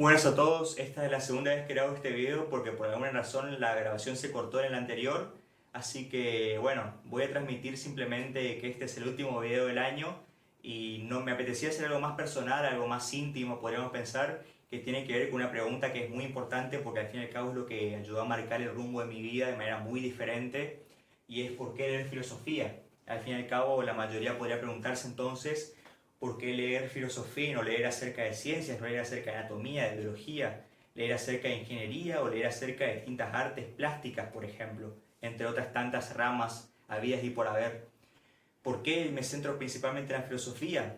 Buenas a todos, esta es la segunda vez que grabo este video porque por alguna razón la grabación se cortó en el anterior, así que bueno, voy a transmitir simplemente que este es el último video del año y no me apetecía hacer algo más personal, algo más íntimo, podríamos pensar, que tiene que ver con una pregunta que es muy importante porque al fin y al cabo es lo que ayudó a marcar el rumbo de mi vida de manera muy diferente y es ¿por qué leer filosofía? Al fin y al cabo la mayoría podría preguntarse entonces ¿por qué leer filosofía y no leer acerca de ciencias, no leer acerca de anatomía, de biología, leer acerca de ingeniería o leer acerca de distintas artes plásticas, por ejemplo, entre otras tantas ramas habidas y por haber? ¿Por qué me centro principalmente en la filosofía?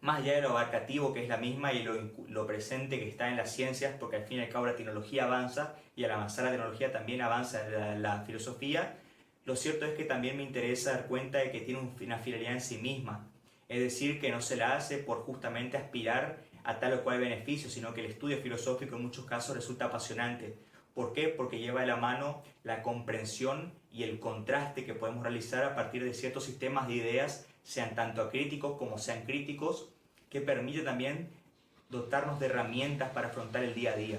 Más allá de lo abarcativo que es la misma y lo presente que está en las ciencias, porque al fin y al cabo la tecnología avanza y al avanzar la tecnología también avanza la filosofía, lo cierto es que también me interesa dar cuenta de que tiene una finalidad en sí misma. Es decir, que no se la hace por justamente aspirar a tal o cual beneficio, sino que el estudio filosófico en muchos casos resulta apasionante. ¿Por qué? Porque lleva de la mano la comprensión y el contraste que podemos realizar a partir de ciertos sistemas de ideas, sean tanto acríticos como sean críticos, que permite también dotarnos de herramientas para afrontar el día a día.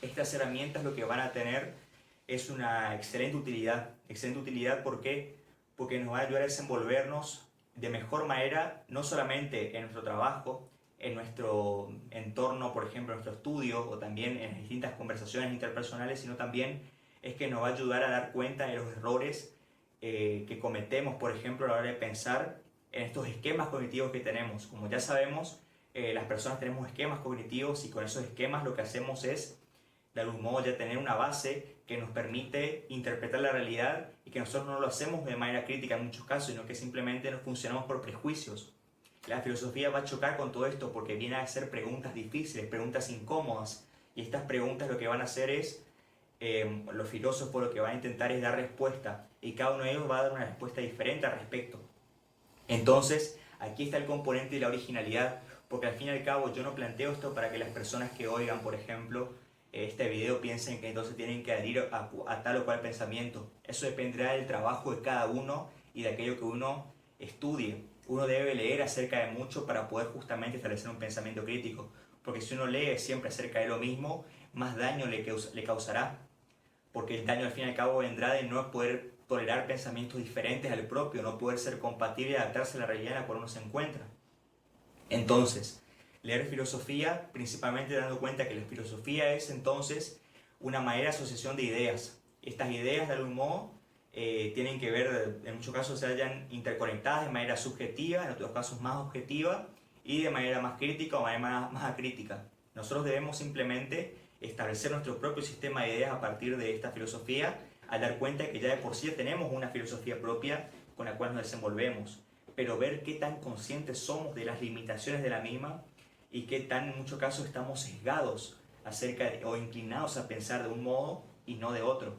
Estas herramientas lo que van a tener es una excelente utilidad. Excelente utilidad, ¿por qué? Porque nos va a ayudar a desenvolvernos de mejor manera, no solamente en nuestro trabajo, en nuestro entorno, por ejemplo, en nuestro estudio o también en distintas conversaciones interpersonales, sino también es que nos va a ayudar a dar cuenta de los errores que cometemos, por ejemplo, a la hora de pensar en estos esquemas cognitivos que tenemos. Como ya sabemos, las personas tenemos esquemas cognitivos y con esos esquemas lo que hacemos es de algún modo ya tener una base que nos permite interpretar la realidad y que nosotros no lo hacemos de manera crítica en muchos casos, sino que simplemente nos funcionamos por prejuicios. La filosofía va a chocar con todo esto porque viene a hacer preguntas difíciles, preguntas incómodas, y estas preguntas lo que van a hacer es, los filósofos lo que van a intentar es dar respuesta, y cada uno de ellos va a dar una respuesta diferente al respecto. Entonces, aquí está el componente de la originalidad, porque al fin y al cabo yo no planteo esto para que las personas que oigan, por ejemplo, este video piensen que entonces tienen que adherir a tal o cual pensamiento. Eso dependerá del trabajo de cada uno y de aquello que uno estudie. Uno debe leer acerca de mucho para poder justamente establecer un pensamiento crítico, porque si uno lee siempre acerca de lo mismo, más daño le causará, porque el daño al fin y al cabo vendrá de no poder tolerar pensamientos diferentes al propio, no poder ser compatible y adaptarse a la realidad en la cual uno se encuentra. Entonces, leer filosofía, principalmente dando cuenta que la filosofía es entonces una manera de asociación de ideas. Estas ideas, de algún modo, tienen que ver, en muchos casos se hallan interconectadas de manera subjetiva, en otros casos más objetiva, y de manera más crítica o de manera más acrítica. Nosotros debemos simplemente establecer nuestro propio sistema de ideas a partir de esta filosofía, al dar cuenta que ya de por sí tenemos una filosofía propia con la cual nos desenvolvemos, pero ver qué tan conscientes somos de las limitaciones de la misma y qué tan en muchos casos estamos sesgados o inclinados a pensar de un modo y no de otro.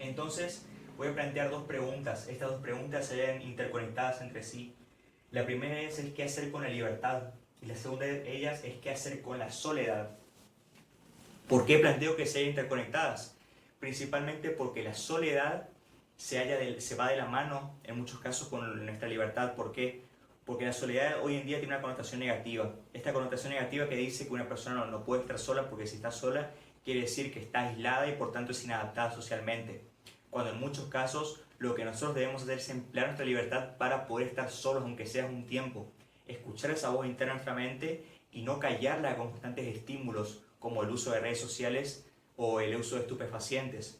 Entonces voy a plantear dos preguntas. Estas dos preguntas se ven interconectadas entre sí. La primera es el qué hacer con la libertad y la segunda de ellas es qué hacer con la soledad. ¿Por qué planteo que sean interconectadas? Principalmente porque la soledad se va de la mano en muchos casos con nuestra libertad. ¿Por qué? Porque la soledad hoy en día tiene una connotación negativa. Esta connotación negativa que dice que una persona no puede estar sola porque si está sola quiere decir que está aislada y por tanto es inadaptada socialmente. Cuando en muchos casos lo que nosotros debemos hacer es emplear nuestra libertad para poder estar solos aunque sea un tiempo. Escuchar esa voz interna en nuestra mente y no callarla con constantes estímulos como el uso de redes sociales o el uso de estupefacientes,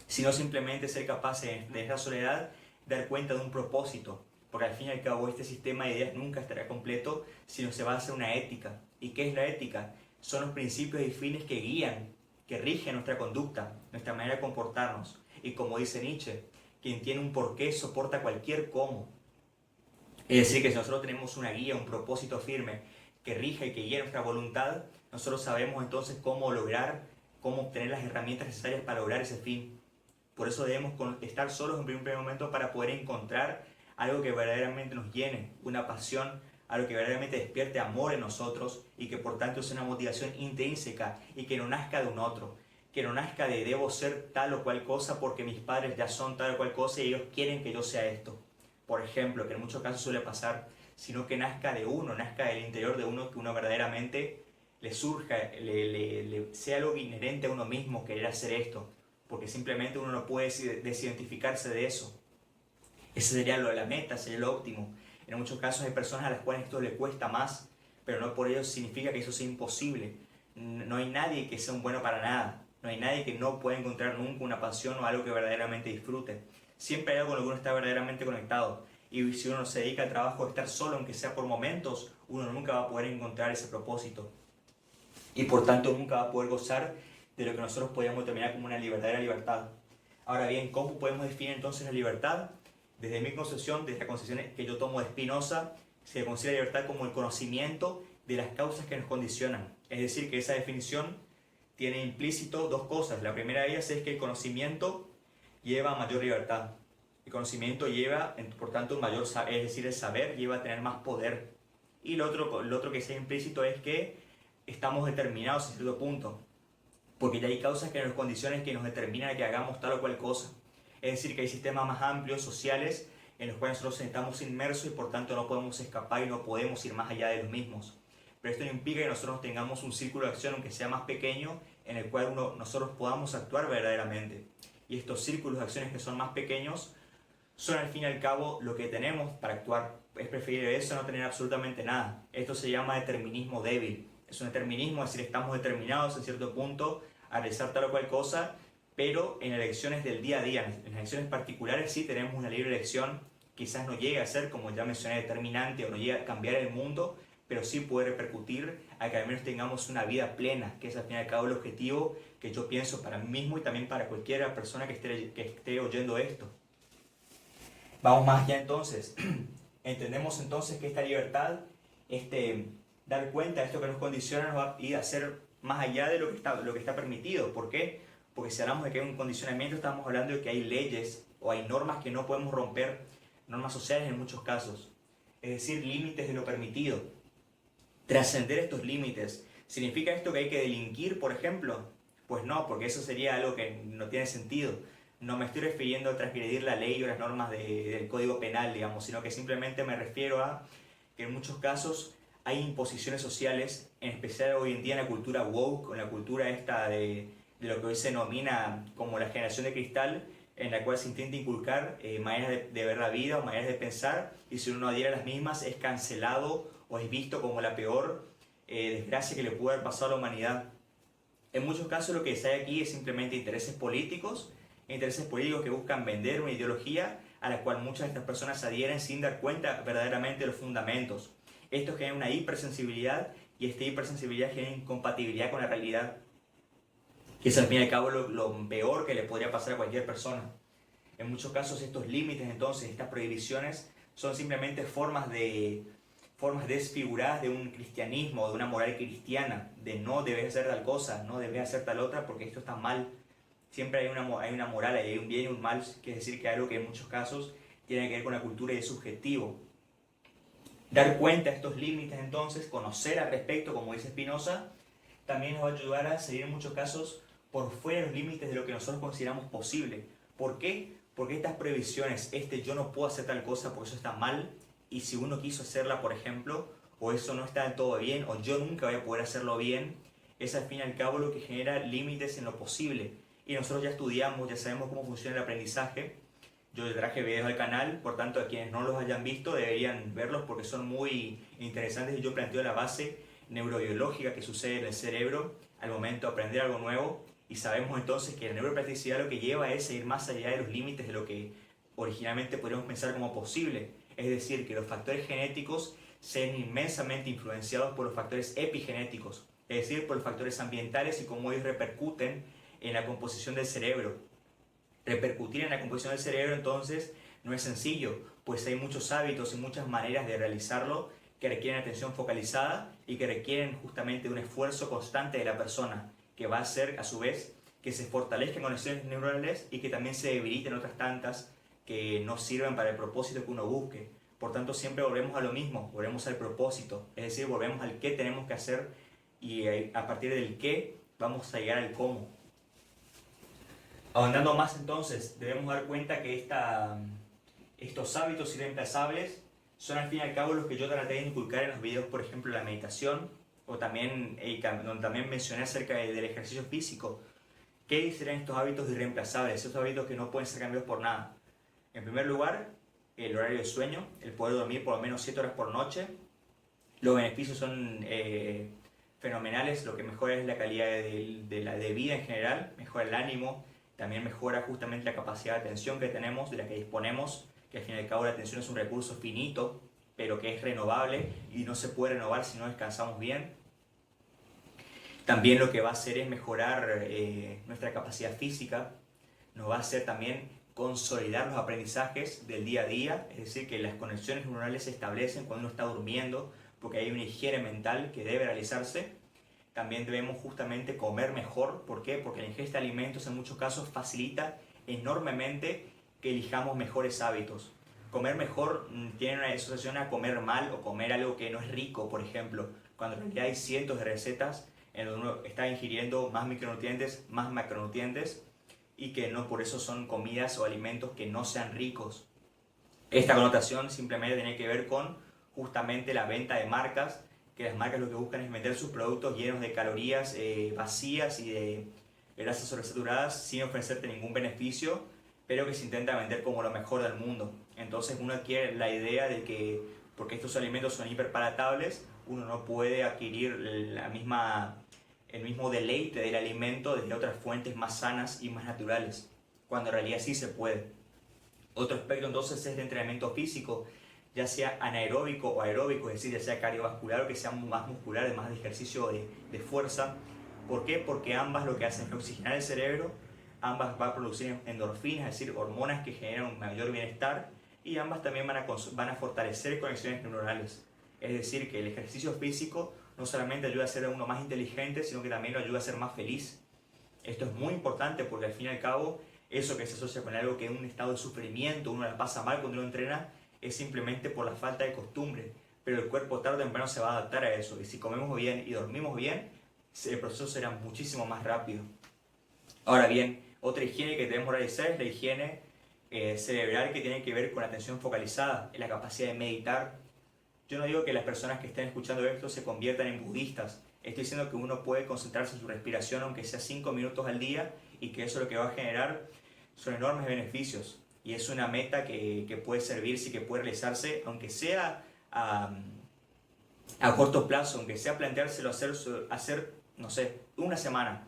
sino simplemente ser capaces de esa soledad dar cuenta de un propósito, porque al fin y al cabo este sistema de ideas nunca estará completo si no se basa en una ética. ¿Y qué es la ética? Son los principios y fines que guían, que rigen nuestra conducta, nuestra manera de comportarnos. Y como dice Nietzsche, quien tiene un porqué soporta cualquier cómo. Es decir, que si nosotros tenemos una guía, un propósito firme que rija y que guía nuestra voluntad, nosotros sabemos entonces cómo obtener las herramientas necesarias para lograr ese fin. Por eso debemos estar solos en un primer momento para poder encontrar algo que verdaderamente nos llene, una pasión, algo que verdaderamente despierte amor en nosotros y que por tanto sea una motivación intrínseca y que no nazca de un otro, que no nazca de debo ser tal o cual cosa porque mis padres ya son tal o cual cosa y ellos quieren que yo sea esto. Por ejemplo, que en muchos casos suele pasar, sino que nazca de uno, nazca del interior de uno, que uno verdaderamente le surja, sea algo inherente a uno mismo querer hacer esto, porque simplemente uno no puede desidentificarse de eso. Esa sería la meta, sería lo óptimo. En muchos casos hay personas a las cuales esto le cuesta más, pero no por ello significa que eso sea imposible. No hay nadie que sea un bueno para nada. No hay nadie que no pueda encontrar nunca una pasión o algo que verdaderamente disfrute. Siempre hay algo con lo que uno está verdaderamente conectado. Y si uno se dedica al trabajo de estar solo, aunque sea por momentos, uno nunca va a poder encontrar ese propósito. Y por tanto nunca va a poder gozar de lo que nosotros podríamos determinar como una verdadera libertad. Ahora bien, ¿cómo podemos definir entonces la libertad? Desde mi concepción, desde la concepción que yo tomo de Spinoza, se considera libertad como el conocimiento de las causas que nos condicionan. Es decir, que esa definición tiene implícito dos cosas. La primera de ellas es que el conocimiento lleva a mayor libertad. El conocimiento lleva, por tanto, un mayor saber, es decir, el saber lleva a tener más poder. Y lo otro que sea implícito es que estamos determinados a cierto punto, porque ya hay causas que nos condicionan que nos determinan a que hagamos tal o cual cosa. Es decir, que hay sistemas más amplios, sociales, en los cuales nosotros estamos inmersos y por tanto no podemos escapar y no podemos ir más allá de los mismos. Pero esto no implica que nosotros tengamos un círculo de acción, aunque sea más pequeño, en el cual nosotros podamos actuar verdaderamente. Y estos círculos de acciones que son más pequeños son al fin y al cabo lo que tenemos para actuar. Es preferible eso a no tener absolutamente nada. Esto se llama determinismo débil. Es un determinismo, es decir, estamos determinados en cierto punto a realizar tal o cual cosa, pero en elecciones del día a día, en elecciones particulares sí tenemos una libre elección. Quizás no llegue a ser, como ya mencioné, determinante o no llegue a cambiar el mundo, pero sí puede repercutir a que al menos tengamos una vida plena, que es al fin y al cabo el objetivo que yo pienso para mí mismo y también para cualquier persona que esté oyendo esto. Vamos más allá entonces. Entendemos entonces que esta libertad, dar cuenta de esto que nos condiciona, nos va a ir a hacer más allá de lo que está permitido. ¿Por qué? Porque si hablamos de que hay un condicionamiento, estamos hablando de que hay leyes o hay normas que no podemos romper, normas sociales en muchos casos. Es decir, límites de lo permitido. Trascender estos límites. ¿Significa esto que hay que delinquir, por ejemplo? Pues no, porque eso sería algo que no tiene sentido. No me estoy refiriendo a transgredir la ley o las normas del Código Penal, digamos, sino que simplemente me refiero a que en muchos casos hay imposiciones sociales, en especial hoy en día en la cultura woke, en la cultura esta de lo que hoy se denomina como la generación de cristal, en la cual se intenta inculcar maneras de ver la vida o maneras de pensar, y si uno no adhiere a las mismas es cancelado o es visto como la peor desgracia que le puede haber pasado a la humanidad. En muchos casos lo que se hay aquí es simplemente intereses políticos que buscan vender una ideología a la cual muchas de estas personas adhieren sin dar cuenta verdaderamente de los fundamentos. Esto genera una hipersensibilidad y esta hipersensibilidad genera incompatibilidad con la realidad, que es al fin y al cabo lo peor que le podría pasar a cualquier persona. En muchos casos estos límites, entonces, estas prohibiciones, son simplemente formas desfiguradas de un cristianismo, de una moral cristiana, de no debes hacer tal cosa, no debes hacer tal otra porque esto está mal. Siempre hay una moral, hay un bien y un mal, que es decir, que hay algo que en muchos casos tiene que ver con la cultura y es subjetivo. Dar cuenta de estos límites, entonces, conocer al respecto, como dice Spinoza, también nos va a ayudar a seguir en muchos casos por fuera de los límites de lo que nosotros consideramos posible. ¿Por qué? Porque estas prohibiciones, yo no puedo hacer tal cosa porque eso está mal, y si uno quiso hacerla, por ejemplo, o eso no está del todo bien, o yo nunca voy a poder hacerlo bien, es al fin y al cabo lo que genera límites en lo posible. Y nosotros ya estudiamos, ya sabemos cómo funciona el aprendizaje. Yo traje videos al canal, por tanto a quienes no los hayan visto deberían verlos porque son muy interesantes y yo planteo la base neurobiológica que sucede en el cerebro al momento de aprender algo nuevo, y sabemos entonces que la neuroplasticidad lo que lleva es a ir más allá de los límites de lo que originalmente podríamos pensar como posible. Es decir, que los factores genéticos sean inmensamente influenciados por los factores epigenéticos, es decir, por los factores ambientales y cómo ellos repercuten en la composición del cerebro. Repercutir en la composición del cerebro entonces no es sencillo, pues hay muchos hábitos y muchas maneras de realizarlo que requieren atención focalizada y que requieren justamente un esfuerzo constante de la persona, que va a hacer a su vez que se fortalezcan conexiones neuronales y que también se debiliten otras tantas que no sirven para el propósito que uno busque. Por tanto, siempre volvemos a lo mismo, volvemos al propósito, es decir, volvemos al qué tenemos que hacer y a partir del qué vamos a llegar al cómo. Ahondando más entonces, debemos dar cuenta que estos hábitos irreemplazables son al fin y al cabo los que yo traté de inculcar en los videos, por ejemplo, la meditación o también, donde también mencioné acerca del ejercicio físico. ¿Qué serían estos hábitos irreemplazables, estos hábitos que no pueden ser cambiados por nada? En primer lugar, el horario de sueño, el poder dormir por lo menos 7 horas por noche. Los beneficios son fenomenales, lo que mejora es la calidad de vida en general, mejora el ánimo, también mejora justamente la capacidad de atención que tenemos, de la que disponemos, que al fin y al cabo la atención es un recurso finito, pero que es renovable y no se puede renovar si no descansamos bien. También lo que va a hacer es mejorar nuestra capacidad física, nos va a hacer también consolidar los aprendizajes del día a día, es decir, que las conexiones neuronales se establecen cuando uno está durmiendo, porque hay una higiene mental que debe realizarse. También debemos justamente comer mejor, ¿por qué? Porque la ingesta de alimentos en muchos casos facilita enormemente que elijamos mejores hábitos. Comer mejor tiene una asociación a comer mal o comer algo que no es rico, por ejemplo, cuando en realidad hay cientos de recetas en donde uno está ingiriendo más micronutrientes, más macronutrientes, y que no por eso son comidas o alimentos que no sean ricos. Esta connotación simplemente tiene que ver con justamente la venta de marcas, que las marcas lo que buscan es vender sus productos llenos de calorías vacías y de grasas sobresaturadas sin ofrecerte ningún beneficio, pero que se intenta vender como lo mejor del mundo. Entonces uno adquiere la idea de que porque estos alimentos son hiperpalatables, uno no puede adquirir el mismo deleite del alimento desde otras fuentes más sanas y más naturales, cuando en realidad sí se puede. Otro aspecto entonces es el entrenamiento físico, ya sea anaeróbico o aeróbico, es decir, ya sea cardiovascular o que sea más muscular, más de ejercicio de fuerza. ¿Por qué? Porque ambas lo que hacen es oxigenar el cerebro, ambas van a producir endorfinas, es decir, hormonas que generan un mayor bienestar, y ambas también van a fortalecer conexiones neuronales. Es decir, que el ejercicio físico no solamente ayuda a ser uno más inteligente, sino que también lo ayuda a ser más feliz. Esto es muy importante porque al fin y al cabo, eso que se asocia con algo que es un estado de sufrimiento, uno la pasa mal cuando uno entrena, es simplemente por la falta de costumbre. Pero el cuerpo tarde o temprano se va a adaptar a eso. Y si comemos bien y dormimos bien, el proceso será muchísimo más rápido. Ahora bien, otra higiene que debemos realizar es la higiene cerebral, que tiene que ver con la atención focalizada, la capacidad de meditar. Yo no digo que las personas que estén escuchando esto se conviertan en budistas. Estoy diciendo que uno puede concentrarse en su respiración aunque sea 5 minutos al día, y que eso lo que va a generar son enormes beneficios. Y es una meta que puede servirse y que puede realizarse, aunque sea a corto plazo, aunque sea planteárselo hacer, no sé, una semana.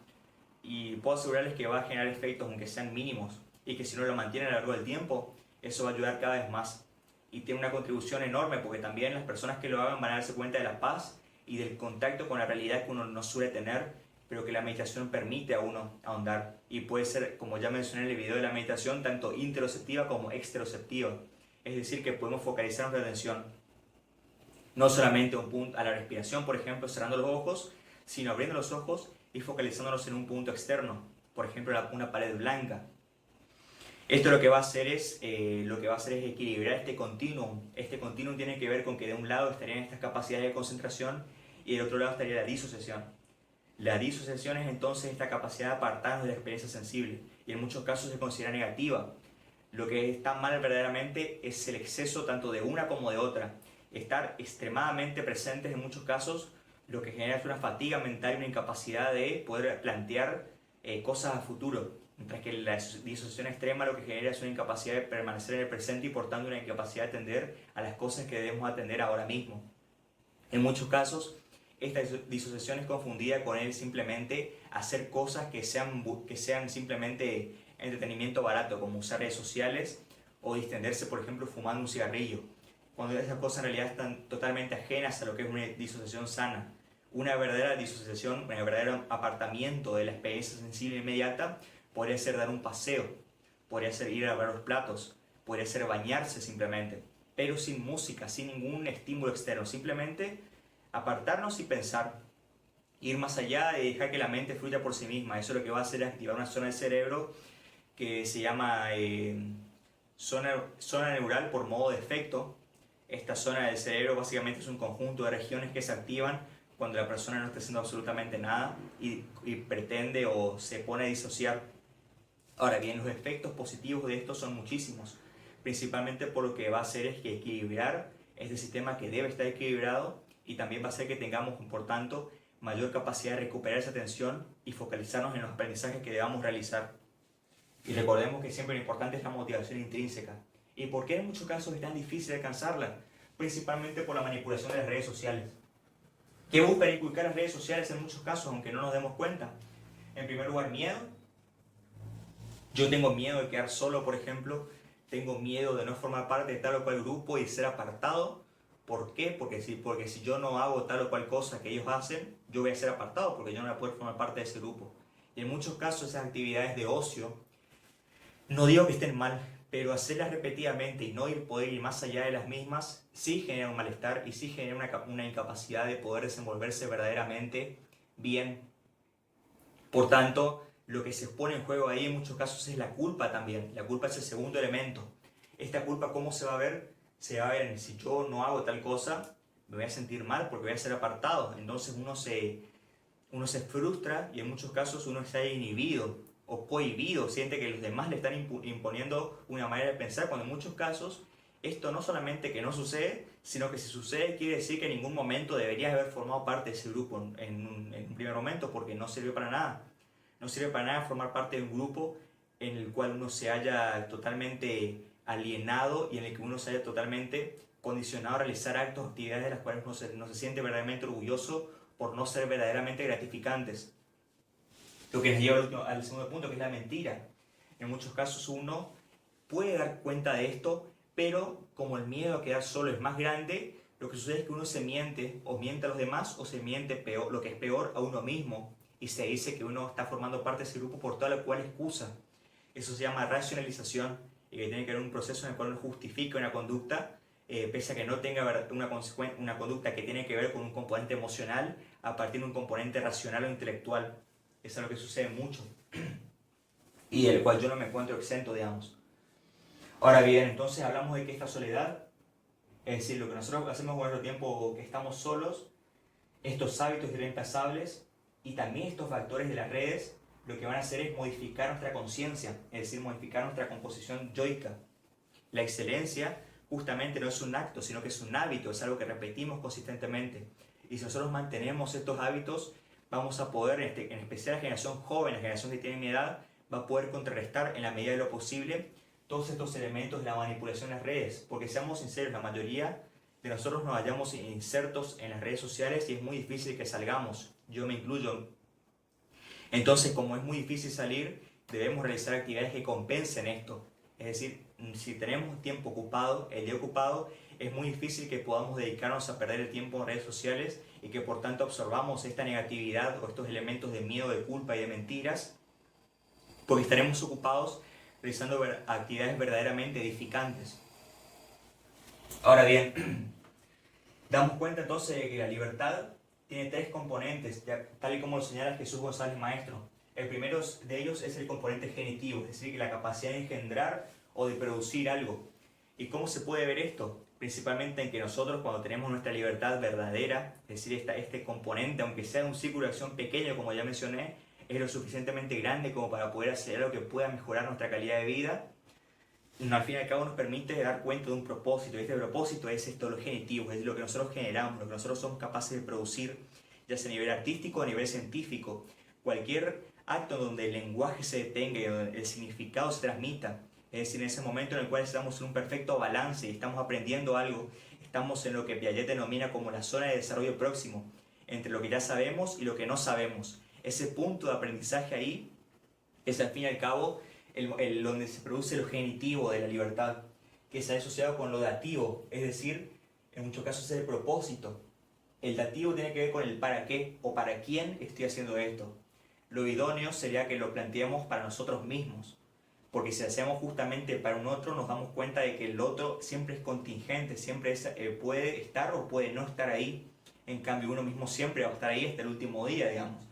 Y puedo asegurarles que va a generar efectos aunque sean mínimos, y que si no lo mantienen a lo largo del tiempo, eso va a ayudar cada vez más. Y tiene una contribución enorme porque también las personas que lo hagan van a darse cuenta de la paz y del contacto con la realidad que uno no suele tener, pero que la meditación permite a uno ahondar. Y puede ser, como ya mencioné en el video de la meditación, tanto interoceptiva como exteroceptiva. Es decir, que podemos focalizar nuestra atención no solamente a la respiración, por ejemplo, cerrando los ojos, sino abriendo los ojos y focalizándonos en un punto externo, por ejemplo, una pared blanca. Esto lo que va a hacer es equilibrar este continuum. Este continuum tiene que ver con que de un lado estarían estas capacidades de concentración y del otro lado estaría la disociación. La disociación es entonces esta capacidad de apartarnos de la experiencia sensible, y en muchos casos se considera negativa. Lo que está mal verdaderamente es el exceso tanto de una como de otra. Estar extremadamente presentes en muchos casos lo que genera es una fatiga mental y una incapacidad de poder plantear cosas a futuro. Mientras que la disociación extrema lo que genera es una incapacidad de permanecer en el presente, y por tanto una incapacidad de atender a las cosas que debemos atender ahora mismo. En muchos casos, esta disociación es confundida con el simplemente hacer cosas que sean simplemente entretenimiento barato, como usar redes sociales o distenderse, por ejemplo, fumando un cigarrillo, cuando esas cosas en realidad están totalmente ajenas a lo que es una disociación sana. Una verdadera disociación, un verdadero apartamiento de la experiencia sensible inmediata, podría ser dar un paseo, podría ser ir a lavar los platos, podría ser bañarse simplemente, pero sin música, sin ningún estímulo externo, simplemente apartarnos y pensar, ir más allá de dejar que la mente fluya por sí misma. Eso lo que va a hacer es activar una zona del cerebro que se llama zona neural por modo de efecto. Esta zona del cerebro básicamente es un conjunto de regiones que se activan cuando la persona no está haciendo absolutamente nada y pretende o se pone a disociar. Ahora bien, los efectos positivos de esto son muchísimos, principalmente por lo que va a hacer es que equilibrar este sistema que debe estar equilibrado, y también va a hacer que tengamos, por tanto, mayor capacidad de recuperar esa atención y focalizarnos en los aprendizajes que debamos realizar. Y recordemos que siempre lo importante es la motivación intrínseca. ¿Y por qué en muchos casos es tan difícil alcanzarla? Principalmente por la manipulación de las redes sociales. ¿Qué buscan inculcar las redes sociales en muchos casos, aunque no nos demos cuenta? En primer lugar, miedo. Yo tengo miedo de quedar solo, por ejemplo. Tengo miedo de no formar parte de tal o cual grupo y ser apartado. ¿Por qué? Porque si yo no hago tal o cual cosa que ellos hacen, yo voy a ser apartado porque yo no voy a poder formar parte de ese grupo. Y en muchos casos esas actividades de ocio, no digo que estén mal, pero hacerlas repetidamente y no poder ir más allá de las mismas, sí genera un malestar y sí genera una incapacidad de poder desenvolverse verdaderamente bien. Por tanto, lo que se pone en juego ahí en muchos casos es la culpa también. La culpa es el segundo elemento. Esta culpa, ¿cómo se va a ver? Se va a ver en si yo no hago tal cosa, me voy a sentir mal porque voy a ser apartado. Entonces uno se frustra y en muchos casos uno está inhibido o cohibido, siente que los demás le están imponiendo una manera de pensar, cuando en muchos casos esto no solamente que no sucede, sino que si sucede quiere decir que en ningún momento deberías haber formado parte de ese grupo en un primer momento, porque no sirve para nada. No sirve para nada formar parte de un grupo en el cual uno se haya totalmente alienado y en el que uno se haya totalmente condicionado a realizar actos, actividades de las cuales no se siente verdaderamente orgulloso por no ser verdaderamente gratificantes. Lo que nos lleva al segundo punto, que es la mentira. En muchos casos uno puede dar cuenta de esto, pero como el miedo a quedar solo es más grande, lo que sucede es que uno se miente, o miente a los demás, o se miente peor, lo que es peor, a uno mismo, y se dice que uno está formando parte de ese grupo por toda la cual excusa. Eso se llama racionalización, y que tiene que ver un proceso en el cual uno justifica una conducta, pese a que no tenga una conducta que tiene que ver con un componente emocional, a partir de un componente racional o intelectual. Eso es lo que sucede mucho, y del cual yo no me encuentro exento, digamos. Ahora bien, entonces hablamos de que esta soledad, es decir, lo que nosotros hacemos con nuestro tiempo que estamos solos, estos hábitos irreemplazables y también estos factores de las redes, lo que van a hacer es modificar nuestra conciencia, es decir, modificar nuestra composición yoica. La excelencia justamente no es un acto, sino que es un hábito, es algo que repetimos consistentemente. Y si nosotros mantenemos estos hábitos, vamos a poder, en especial la generación joven, la generación que tiene mi edad, va a poder contrarrestar en la medida de lo posible todos estos elementos de la manipulación en las redes. Porque seamos sinceros, la mayoría de nosotros nos hallamos insertos en las redes sociales y es muy difícil que salgamos. Yo me incluyo. Entonces, como es muy difícil salir, debemos realizar actividades que compensen esto. Es decir, si tenemos tiempo ocupado, el día ocupado, es muy difícil que podamos dedicarnos a perder el tiempo en redes sociales y que por tanto absorbamos esta negatividad o estos elementos de miedo, de culpa y de mentiras, porque estaremos ocupados realizando actividades verdaderamente edificantes. Ahora bien, damos cuenta entonces de que la libertad tiene tres componentes, tal y como lo señala Jesús González Maestro. El primero de ellos es el componente genitivo, es decir, la capacidad de engendrar o de producir algo. ¿Y cómo se puede ver esto? Principalmente en que nosotros, cuando tenemos nuestra libertad verdadera, es decir, este componente, aunque sea un círculo de acción pequeño, como ya mencioné, es lo suficientemente grande como para poder hacer algo que pueda mejorar nuestra calidad de vida, al fin y al cabo nos permite dar cuenta de un propósito, y este propósito es esto, lo genitivo, es decir, lo que nosotros generamos, lo que nosotros somos capaces de producir, ya sea a nivel artístico o a nivel científico. Cualquier acto donde el lenguaje se detenga y donde el significado se transmita, es decir, en ese momento en el cual estamos en un perfecto balance y estamos aprendiendo algo, estamos en lo que Piaget denomina como la zona de desarrollo próximo, entre lo que ya sabemos y lo que no sabemos. Ese punto de aprendizaje ahí es al fin y al cabo donde se produce lo genitivo de la libertad, que está asociado con lo dativo, es decir, en muchos casos es el propósito. El dativo tiene que ver con el para qué o para quién estoy haciendo esto. Lo idóneo sería que lo planteemos para nosotros mismos, porque si hacemos justamente para un otro nos damos cuenta de que el otro siempre es contingente, siempre puede estar o puede no estar ahí. En cambio uno mismo siempre va a estar ahí hasta el último día, digamos.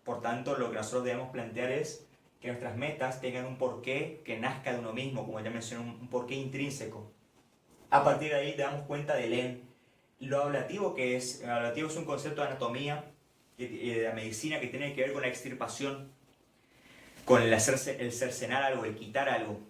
Por tanto, lo que nosotros debemos plantear es que nuestras metas tengan un porqué que nazca de uno mismo, como ya mencioné, un porqué intrínseco. A partir de ahí te damos cuenta del en. Lo ablativo que es, el ablativo es un concepto de anatomía y de la medicina que tiene que ver con la extirpación, con el cercenar algo, el quitar algo.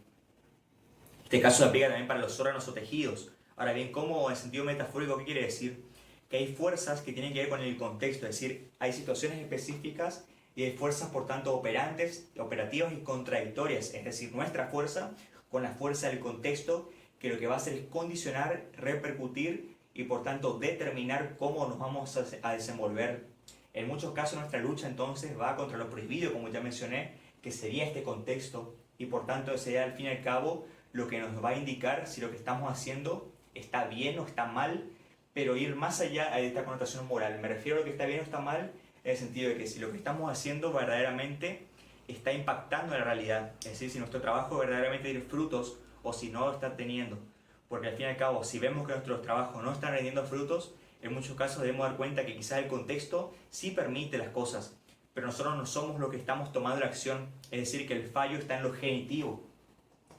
Este caso se aplica también para los órganos o tejidos. Ahora bien, ¿cómo en sentido metafórico qué quiere decir? que hay fuerzas que tienen que ver con el contexto, es decir, hay situaciones específicas y hay fuerzas, por tanto, operativas y contradictorias, es decir, nuestra fuerza con la fuerza del contexto, que lo que va a hacer es condicionar, repercutir y, por tanto, determinar cómo nos vamos a desenvolver. En muchos casos nuestra lucha entonces va contra lo prohibido, como ya mencioné, que sería este contexto, y por tanto sería al fin y al cabo lo que nos va a indicar si lo que estamos haciendo está bien o está mal, pero ir más allá de esta connotación moral. Me refiero a lo que está bien o está mal en el sentido de que si lo que estamos haciendo verdaderamente está impactando en la realidad, es decir, si nuestro trabajo verdaderamente tiene frutos o si no lo está teniendo. Porque al fin y al cabo, si vemos que nuestros trabajos no están rendiendo frutos, en muchos casos debemos dar cuenta que quizás el contexto sí permite las cosas, pero nosotros no somos los que estamos tomando la acción, es decir, que el fallo está en lo genitivo.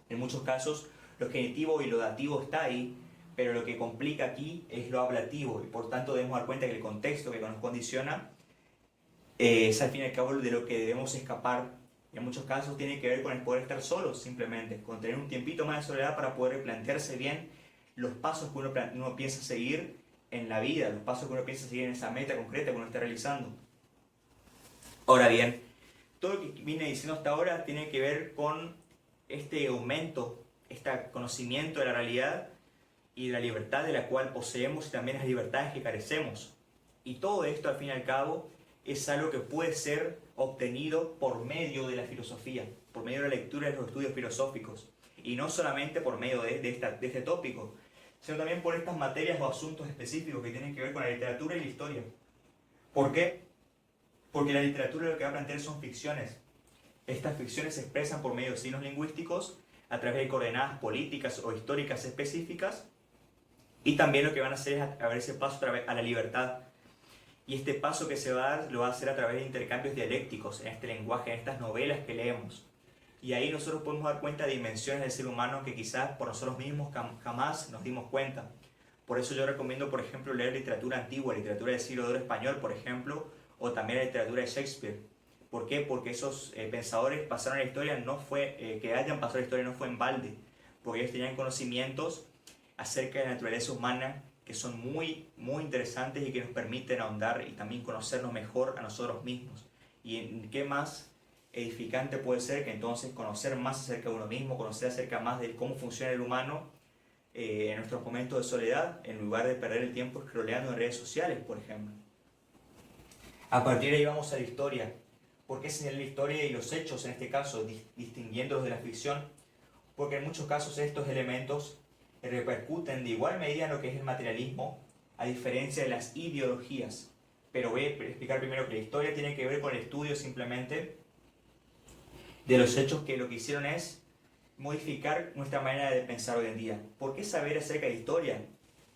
En muchos casos, lo genitivo y lo dativo está ahí, pero lo que complica aquí es lo ablativo, y por tanto debemos dar cuenta que el contexto que nos condiciona es al fin y al cabo de lo que debemos escapar. Y en muchos casos tiene que ver con el poder estar solos, simplemente, con tener un tiempito más de soledad para poder plantearse bien los pasos que uno piensa seguir en la vida, los pasos que uno piensa seguir en esa meta concreta que uno está realizando. Ahora bien, todo lo que vine diciendo hasta ahora tiene que ver con este aumento, este conocimiento de la realidad y de la libertad de la cual poseemos y también las libertades que carecemos. Y todo esto, al fin y al cabo, es algo que puede ser obtenido por medio de la filosofía, por medio de la lectura de los estudios filosóficos, y no solamente por medio de este tópico, sino también por estas materias o asuntos específicos que tienen que ver con la literatura y la historia. ¿Por qué? Porque la literatura lo que va a plantear son ficciones. Estas ficciones se expresan por medio de signos lingüísticos, a través de coordenadas políticas o históricas específicas, y también lo que van a hacer es abrir ese paso a la libertad. Y este paso que se va a dar lo va a hacer a través de intercambios dialécticos en este lenguaje, en estas novelas que leemos. Y ahí nosotros podemos dar cuenta de dimensiones del ser humano que quizás por nosotros mismos jamás nos dimos cuenta. Por eso yo recomiendo, por ejemplo, leer literatura antigua, literatura del siglo II español, por ejemplo, o también la literatura de Shakespeare. ¿Por qué? Porque esos pensadores pasaron la historia, que hayan pasado la historia no fue en balde, porque ellos tenían conocimientos acerca de la naturaleza humana que son muy, muy interesantes y que nos permiten ahondar y también conocernos mejor a nosotros mismos. ¿Y en qué más edificante puede ser que entonces conocer más acerca de uno mismo, conocer acerca más de cómo funciona el humano en nuestros momentos de soledad, en lugar de perder el tiempo scrolleando en redes sociales, por ejemplo? A partir de ahí vamos a la historia. ¿Por qué señalar la historia y los hechos en este caso, distinguiéndolos de la ficción? Porque en muchos casos estos elementos repercuten de igual medida en lo que es el materialismo, a diferencia de las ideologías. Pero voy a explicar primero que la historia tiene que ver con el estudio simplemente de los hechos, que lo que hicieron es modificar nuestra manera de pensar hoy en día. ¿Por qué saber acerca de historia?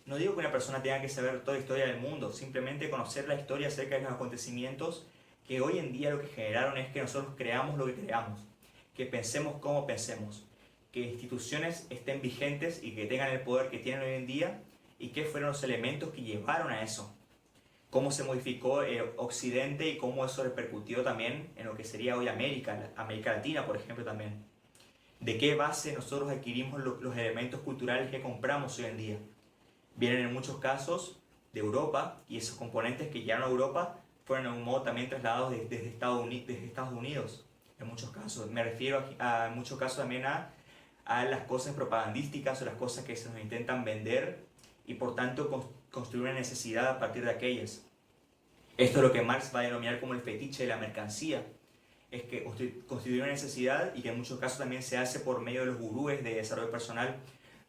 No digo que una persona tenga que saber toda la historia del mundo, simplemente conocer la historia acerca de los acontecimientos que hoy en día lo que generaron es que nosotros creamos lo que creamos, que pensemos como pensemos, que instituciones estén vigentes y que tengan el poder que tienen hoy en día, y qué fueron los elementos que llevaron a eso, cómo se modificó Occidente y cómo eso repercutió también en lo que sería hoy América Latina, por ejemplo, también. ¿De qué base nosotros adquirimos los elementos culturales que compramos hoy en día? Vienen en muchos casos de Europa, y esos componentes que llegaron a Europa fueron de algún modo también trasladados desde Estados Unidos. En muchos casos, me refiero en muchos casos también a las cosas propagandísticas o las cosas que se nos intentan vender, y por tanto construir una necesidad a partir de aquellas. Esto es lo que Marx va a denominar como el fetiche de la mercancía. Es que constituye una necesidad, y que en muchos casos también se hace por medio de los gurúes de desarrollo personal,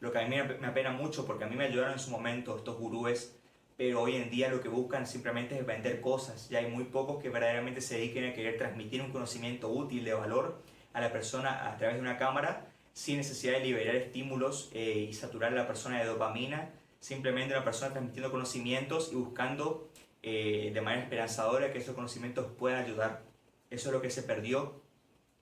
lo que a mí me apena mucho, porque a mí me ayudaron en su momento estos gurúes, pero hoy en día lo que buscan simplemente es vender cosas. Ya hay muy pocos que verdaderamente se dediquen a querer transmitir un conocimiento útil, de valor, a la persona a través de una cámara, sin necesidad de liberar estímulos y saturar a la persona de dopamina. Simplemente una persona transmitiendo conocimientos y buscando de manera esperanzadora que esos conocimientos puedan ayudar. Eso es lo que se perdió,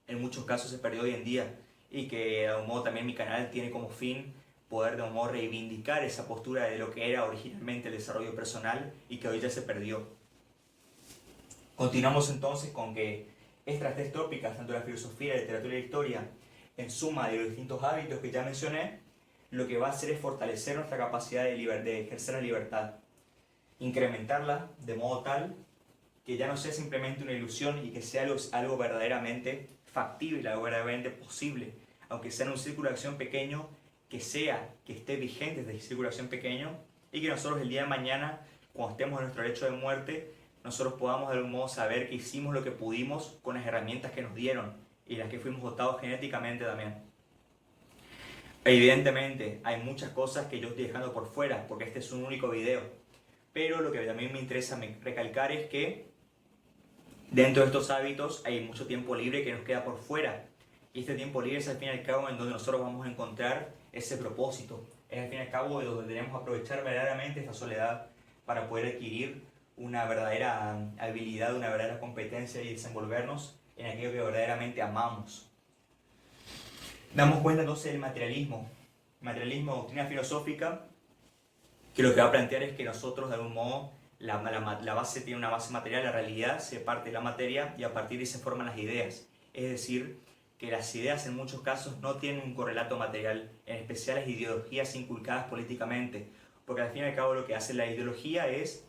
en muchos casos se perdió hoy en día, y que de algún modo también mi canal tiene como fin poder de algún modo reivindicar esa postura de lo que era originalmente el desarrollo personal y que hoy ya se perdió. Continuamos entonces con que estas tres tópicas, tanto la filosofía, la literatura y la historia, en suma de los distintos hábitos que ya mencioné, lo que va a hacer es fortalecer nuestra capacidad de ejercer la libertad. incrementarla de modo tal que ya no sea simplemente una ilusión y que sea algo verdaderamente factible, algo verdaderamente posible, aunque sea en un círculo de acción pequeño, que esté vigente desde el círculo de acción pequeño y que nosotros el día de mañana, cuando estemos en nuestro lecho de muerte, nosotros podamos de algún modo saber que hicimos lo que pudimos con las herramientas que nos dieron y las que fuimos dotados genéticamente también. Evidentemente hay muchas cosas que yo estoy dejando por fuera porque este es un único video, pero lo que también me interesa recalcar es que dentro de estos hábitos hay mucho tiempo libre que nos queda por fuera. Y este tiempo libre es al fin y al cabo en donde nosotros vamos a encontrar ese propósito. Es al fin y al cabo de donde tenemos que aprovechar verdaderamente esta soledad para poder adquirir una verdadera habilidad, una verdadera competencia y desenvolvernos en aquello que verdaderamente amamos. Damos cuenta entonces del materialismo. El materialismo, doctrina filosófica, que lo que va a plantear es que nosotros de algún modo la base tiene una base material, la realidad se parte de la materia y a partir de ahí se forman las ideas. Es decir, que las ideas en muchos casos no tienen un correlato material, en especial las ideologías inculcadas políticamente, porque al fin y al cabo lo que hace la ideología es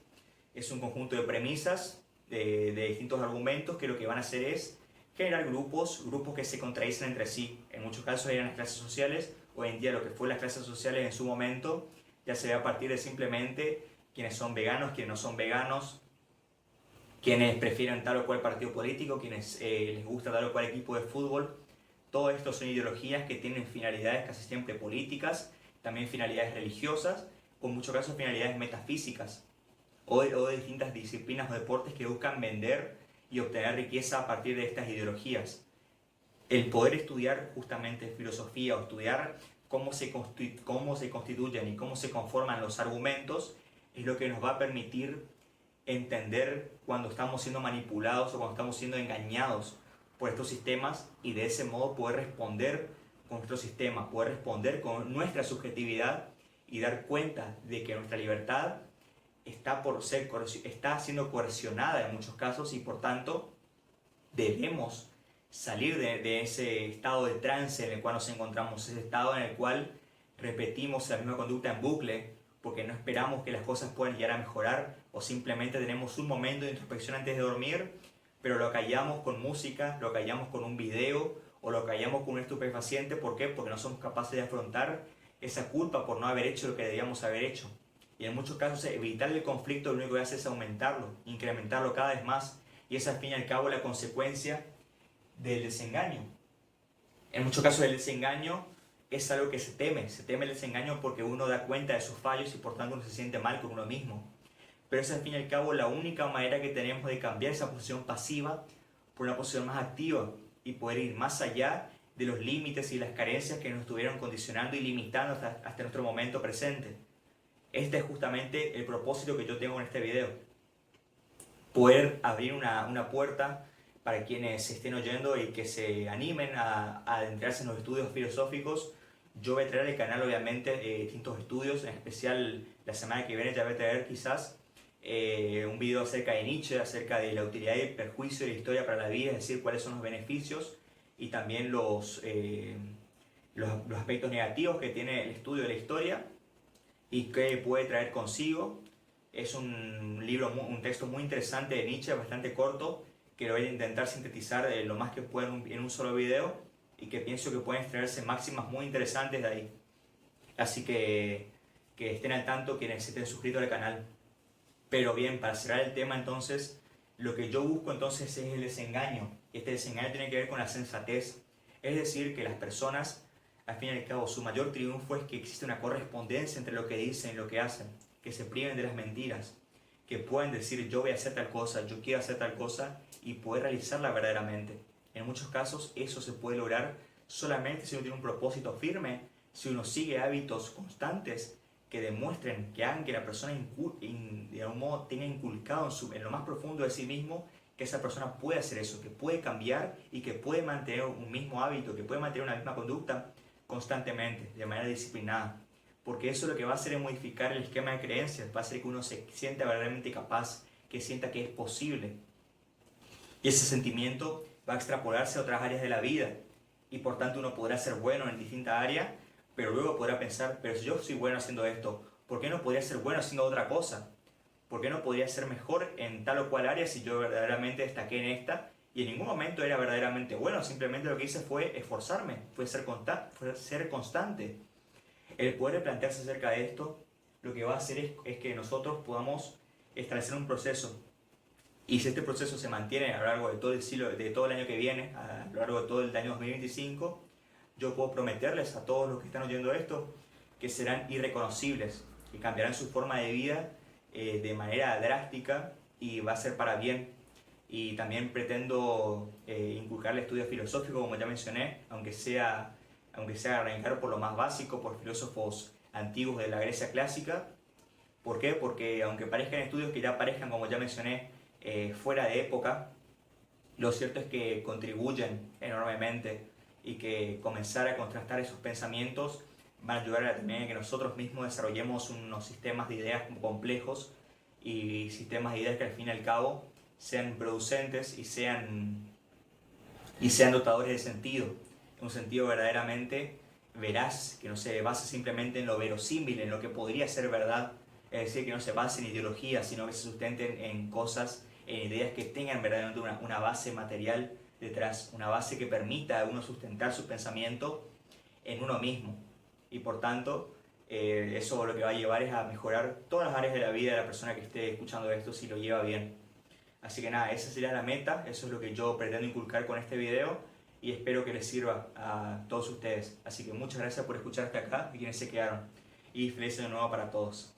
un conjunto de premisas, de distintos argumentos que lo que van a hacer es generar grupos que se contradicen entre sí. En muchos casos eran las clases sociales, hoy en día lo que fue las clases sociales en su momento ya se ve a partir de simplemente quienes son veganos, quienes no son veganos, quienes prefieren tal o cual partido político, quienes les gusta tal o cual equipo de fútbol. Todo esto son ideologías que tienen finalidades casi siempre políticas, también finalidades religiosas, con muchos casos finalidades metafísicas, o de distintas disciplinas o deportes que buscan vender y obtener riqueza a partir de estas ideologías. El poder estudiar justamente filosofía o estudiar cómo se constituyen y cómo se conforman los argumentos es lo que nos va a permitir entender cuando estamos siendo manipulados o cuando estamos siendo engañados por estos sistemas y de ese modo poder responder con nuestro sistema, poder responder con nuestra subjetividad y dar cuenta de que nuestra libertad está siendo coercionada en muchos casos y por tanto debemos salir de ese estado de trance en el cual nos encontramos, ese estado en el cual repetimos la misma conducta en bucle porque no esperamos que las cosas puedan llegar a mejorar o simplemente tenemos un momento de introspección antes de dormir, pero lo callamos con música, lo callamos con un video o lo callamos con un estupefaciente. ¿Por qué? Porque no somos capaces de afrontar esa culpa por no haber hecho lo que debíamos haber hecho. Y en muchos casos evitar el conflicto lo único que hace es aumentarlo, incrementarlo cada vez más. Y esa es al fin y al cabo la consecuencia del desengaño. En muchos casos el desengaño es algo que se teme el desengaño porque uno da cuenta de sus fallos y por tanto uno se siente mal con uno mismo. Pero es al fin y al cabo la única manera que tenemos de cambiar esa posición pasiva por una posición más activa y poder ir más allá de los límites y las carencias que nos estuvieron condicionando y limitando hasta nuestro momento presente. Este es justamente el propósito que yo tengo en este video. Poder abrir una puerta para quienes estén oyendo y que se animen a adentrarse en los estudios filosóficos. Yo voy a traer al canal obviamente distintos estudios, en especial la semana que viene ya voy a traer quizás un video acerca de Nietzsche, acerca de la utilidad y el perjuicio de la historia para la vida, es decir, cuáles son los beneficios y también los aspectos negativos que tiene el estudio de la historia y qué puede traer consigo. Es un texto muy interesante de Nietzsche, bastante corto, que lo voy a intentar sintetizar lo más que pueda en un solo video y que pienso que pueden extraerse máximas muy interesantes de ahí. Así que estén al tanto quienes estén suscritos al canal. Pero bien, para cerrar el tema entonces, lo que yo busco entonces es el desengaño. Y este desengaño tiene que ver con la sensatez. Es decir, que las personas, al fin y al cabo, su mayor triunfo es que existe una correspondencia entre lo que dicen y lo que hacen. Que se priven de las mentiras. Que pueden decir yo voy a hacer tal cosa, yo quiero hacer tal cosa y poder realizarla verdaderamente. En muchos casos eso se puede lograr solamente si uno tiene un propósito firme, si uno sigue hábitos constantes que demuestren, que hagan que la persona de algún modo tenga inculcado en lo más profundo de sí mismo que esa persona puede hacer eso, que puede cambiar y que puede mantener un mismo hábito, que puede mantener una misma conducta constantemente, de manera disciplinada. Porque eso lo que va a hacer es modificar el esquema de creencias, va a hacer que uno se sienta verdaderamente capaz, que sienta que es posible. Y ese sentimiento va a extrapolarse a otras áreas de la vida y por tanto uno podrá ser bueno en distintas áreas, pero luego podrá pensar, pero si yo soy bueno haciendo esto, ¿por qué no podría ser bueno haciendo otra cosa? ¿Por qué no podría ser mejor en tal o cual área si yo verdaderamente destaqué en esta? Y en ningún momento era verdaderamente bueno, simplemente lo que hice fue esforzarme, fue ser constante. El poder plantearse acerca de esto, lo que va a hacer es que nosotros podamos establecer un proceso. Y si este proceso se mantiene a lo largo de todo el siglo, de todo el año que viene, a lo largo de todo el año 2025, yo puedo prometerles a todos los que están oyendo esto que serán irreconocibles, que cambiarán su forma de vida de manera drástica y va a ser para bien. Y también pretendo inculcar el estudio filosófico, como ya mencioné, aunque sea arrancar por lo más básico, por filósofos antiguos de la Grecia clásica. ¿Por qué? Porque aunque parezcan estudios que ya parezcan, como ya mencioné, fuera de época, lo cierto es que contribuyen enormemente y que comenzar a contrastar esos pensamientos van a ayudar también a que nosotros mismos desarrollemos unos sistemas de ideas complejos y sistemas de ideas que al fin y al cabo sean producentes y sean dotadores de sentido, un sentido verdaderamente veraz, que no se base simplemente en lo verosímil, en lo que podría ser verdad, es decir, que no se base en ideologías, sino que se sustenten en cosas, en ideas que tengan verdaderamente una base material detrás, una base que permita a uno sustentar su pensamiento en uno mismo. Y por tanto, eso lo que va a llevar es a mejorar todas las áreas de la vida de la persona que esté escuchando esto si lo lleva bien. Así que nada, esa sería la meta, eso es lo que yo pretendo inculcar con este video y espero que les sirva a todos ustedes. Así que muchas gracias por escuchar hasta acá y quienes se quedaron. Y feliz año nuevo para todos.